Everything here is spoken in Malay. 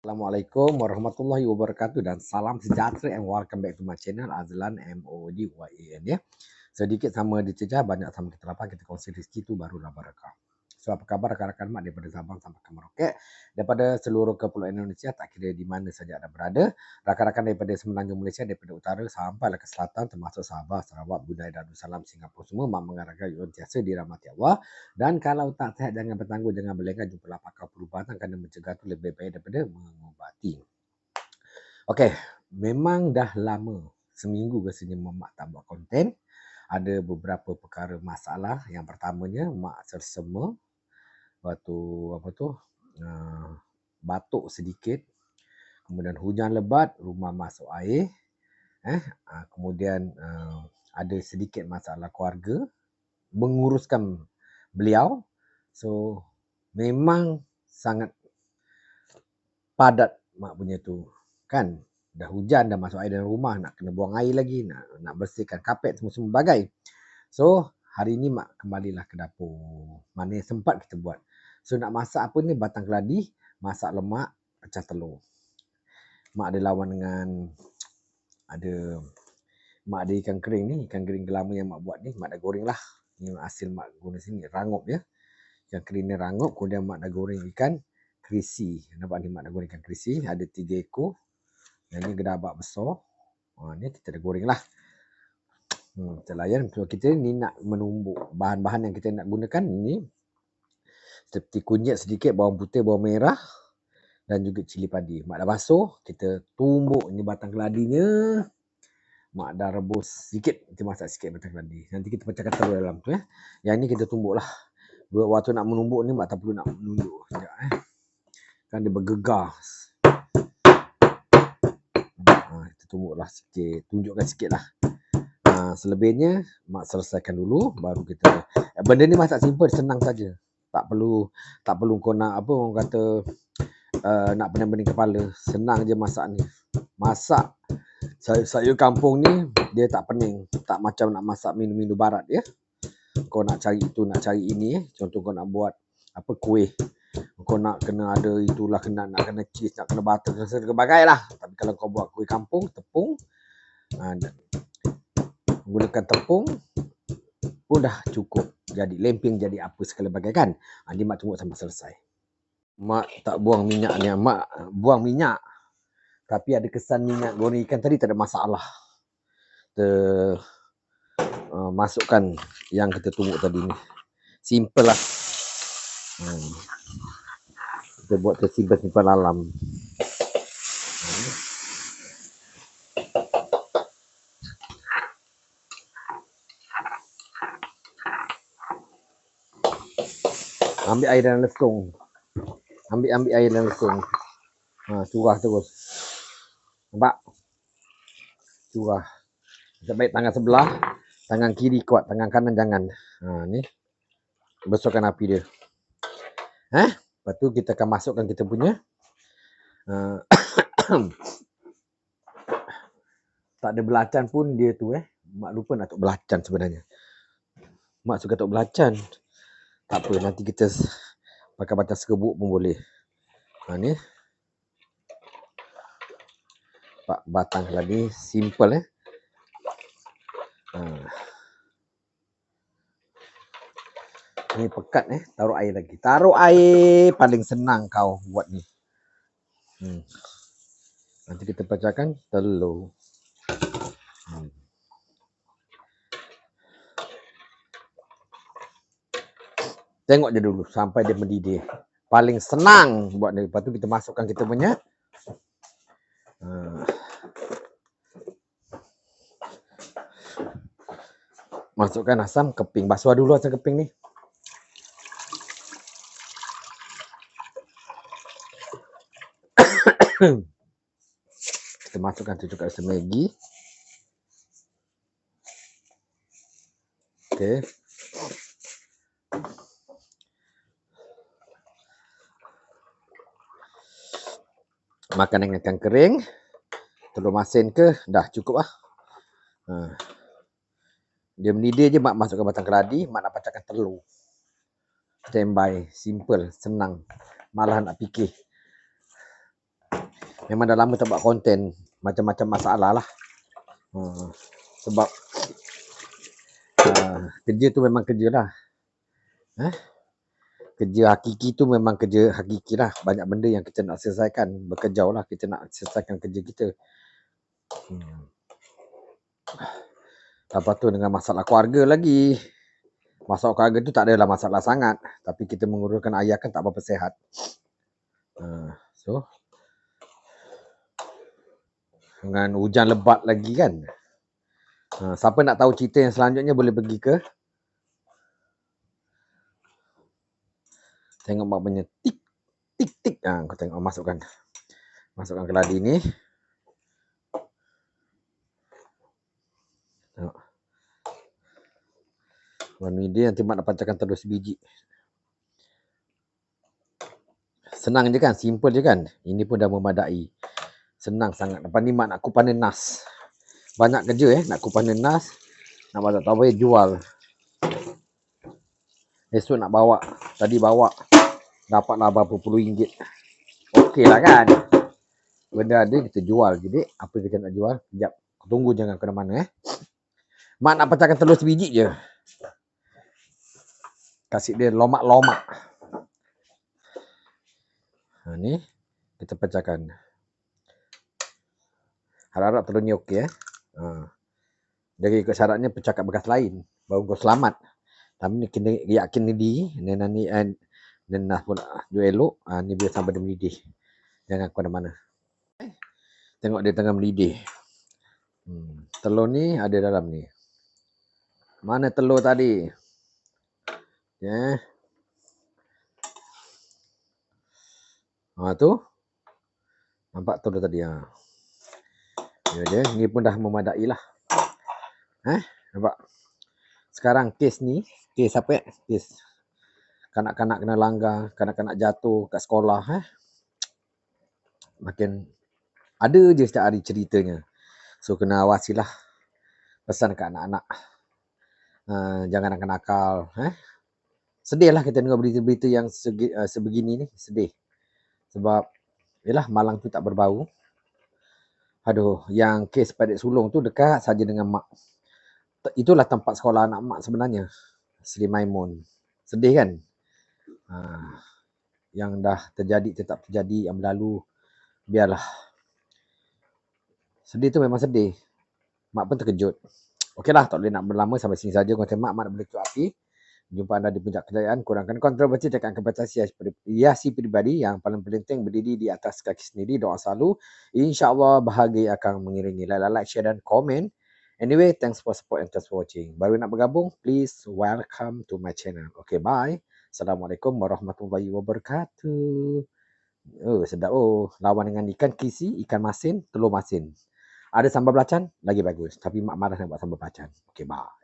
Assalamualaikum warahmatullahi wabarakatuh dan salam sejahtera and welcome back to my channel Azlan MODYAN ya. Sedikit sama dicecah, banyak sama kita lapang, kita kongsi rezeki tu barulah barakah. So apa khabar rakan-rakan mak daripada Sabang sampai ke Merauke, daripada seluruh kepulauan Indonesia tak kira di mana saja anda berada, rakan-rakan daripada Semenanjung Malaysia, daripada utara sampai ke selatan termasuk Sabah, Sarawak, Brunei Darussalam, Singapura semua mak mengharapkan tiasa dirahmati Allah. Dan kalau tak sihat jangan bertangguh, jangan berlengah, jumpalah pakar perubatan kerana mencegah tu lebih baik daripada mengubati. Okey, memang dah lama seminggu rasanya mak tak buat konten. Ada beberapa perkara masalah. Yang pertamanya mak sersema, waktu batuk sedikit, kemudian hujan lebat, rumah masuk air, kemudian ada sedikit masalah keluarga menguruskan beliau. So memang sangat padat mak punya tu kan. Dah hujan, dah masuk air dalam rumah, nak kena buang air lagi, nak bersihkan kapet semua bagai. So hari ni mak kembalilah ke dapur. Mana yang sempat kita buat. So nak masak apa ni? Batang keladi, masak lemak, pecah telur. Mak ada lawan dengan mak ada ikan kering ni, ikan kering lama yang mak buat ni, mak dah goreng lah. Ni hasil mak guna sini, rangup ya. Ikan kering ni rangup, kemudian mak dah goreng ikan kerisi. Nampak ni mak dah goreng ikan kerisi, ada 3 ekor. Yang ni gedabak besar. Ni kita dah goreng lah. Kita layan. So, kita ni nak menumbuk. Bahan-bahan yang kita nak gunakan ni seperti kunyit sedikit, bawang putih, bawang merah dan juga cili padi. Mak dah basuh, kita tumbuk ni batang keladinya. Mak dah rebus sikit, kita masak sikit batang keladi. Nanti kita pecahkan telur dalam tu ya. Yang ni kita tumbuk lah. Waktu nak menumbuk ni mak tak perlu nak menunduk sekejap kan dia bergegar. Kita tumbuklah sikit, tunjukkan sikit lah. Selebihnya mak selesaikan dulu, baru kita benda ni masak simple, senang saja. Tak perlu kau nak apa orang kata nak pening-pening kepala. Senang je masak ni. Masak sayur kampung ni dia tak pening, tak macam nak masak menu-menu barat ya. Kau nak cari itu, nak cari ini contoh kau nak buat apa kuih, kau nak kena ada itulah, nak kena cheese, nak kena butter, sebagainya lah. Tapi kalau kau buat kuih kampung, tepung, gunakan tepung pun dah cukup. Jadi lemping, jadi apa segala bagai kan. Dia mak tunggu sampai selesai. Mak tak buang minyak ni, mak buang minyak. Tapi ada kesan minyak goreng ikan tadi tak ada masalah. Kita masukkan yang kita tumbuk tadi ni. Simple lah. Kita buat tersimpan-simpan dalam. Ambil air dalam lesung. Ambil air dalam lesung. Curah terus. Nampak? Curah. Kita baik tangan sebelah, tangan kiri kuat, tangan kanan jangan. Ni. Besarkan api dia. Lepas tu kita akan masukkan kita punya tak ada belacan pun dia tu Mak lupa nak tok belacan sebenarnya. Mak suka tok belacan. Tak apa, nanti kita pakai batang serbuk pun boleh. Ni. Batang lagi simple Ni pekat taruh air lagi. Taruh air paling senang kau buat ni. Nanti kita pecahkan telur. Tengok je dulu sampai dia mendidih. Paling senang buat ni. Lepas tu kita masukkan kita punya masukkan asam keping. Basuh dulu asam keping ni. Kita masukkan cucuk asam Maggi. Okey. Makan dengan ikan kering. Telur masin ke? Dah cukup lah. Dia mendidih je mak masukkan batang keladi. Mak nak pecahkan telur. Standby. Simple. Senang. Malah nak fikir. Memang dah lama tak buat konten. Macam-macam masalah lah. Sebab kerja tu memang kerja lah. Kerja hakiki tu memang kerja hakiki lah. Banyak benda yang kita nak selesaikan. Bekerjau lah kita nak selesaikan kerja kita. Lepas tu dengan masalah keluarga lagi. Masalah keluarga tu tak adalah masalah sangat. Tapi kita menguruskan ayah kan tak berapa sihat. So, dengan hujan lebat lagi kan. Siapa nak tahu cerita yang selanjutnya boleh pergi ke tengok mak punya tik tik tik. Kau tengok masukkan ke ladi ni. Tengok. One media nanti mak nak pecahkan telur sebiji. Senang je kan, simple je kan. Ini pun dah memadai. Senang sangat. Lepas ni mak nak kupas nanas. Banyak kerja nak kupas nanas. Nak buat tak tahu apa jual. Esok nak bawa. Tadi bawa. Dapatlah berapa puluh ringgit. Okey lah kan. Benda ada kita jual. Jadi apa kita nak jual? Sekejap. Tunggu jangan ke mana Mak nak pecahkan telur sebiji je. Kasih dia lomak-lomak. Ni kita pecahkan. Harap-harap telur ni okey Jadi ikut syaratnya pecah kat bekas lain. Baru kau selamat. Tapi ni kena yakin ni Nenas pula. Dia elok. Ni biar sampai dia mendidih. Jangan ke mana-mana. Tengok dia tengah mendidih. Telur ni ada dalam ni. Mana telur tadi? Tu. Nampak telur tadi. Ni pun dah memadai lah. Nampak? Sekarang kes ni. Kes apa Kes. Kanak-kanak kena langgar. Kanak-kanak jatuh kat sekolah. Makin ada je setiap hari ceritanya. So kena awasilah. Pesan kat anak-anak. Jangan nakal-nakal. Sedih lah kita dengar berita-berita yang sebegini ni. Sedih. Sebab yelah malang tu tak berbau. Aduh, yang kes Padik Sulong tu dekat saja dengan mak. Itulah tempat sekolah anak mak sebenarnya. Sri Maimun. Sedih kan? Yang dah terjadi tetap terjadi, yang berlalu biarlah. Sedih tu memang sedih. Mak pun terkejut. Okeylah, tak boleh nak berlama sampai sini saja. Konten mak nak boleh keluar hati. Jumpa anda di puncak kejayaan. Kurangkan kontroversi, tekan kapasitas hiasi pribadi yang paling penting berdiri di atas kaki sendiri. Doa selalu. InsyaAllah bahagia akan mengiringi. Like, share dan komen. Anyway, thanks for support and thanks for watching. Baru nak bergabung, please welcome to my channel. Okay, bye. Assalamualaikum warahmatullahi wabarakatuh. Sedap lawan dengan ikan kisi, ikan masin, telur masin. Ada sambal belacan, lagi bagus. Tapi mak marah nak buat sambal belacan. Okay, bye.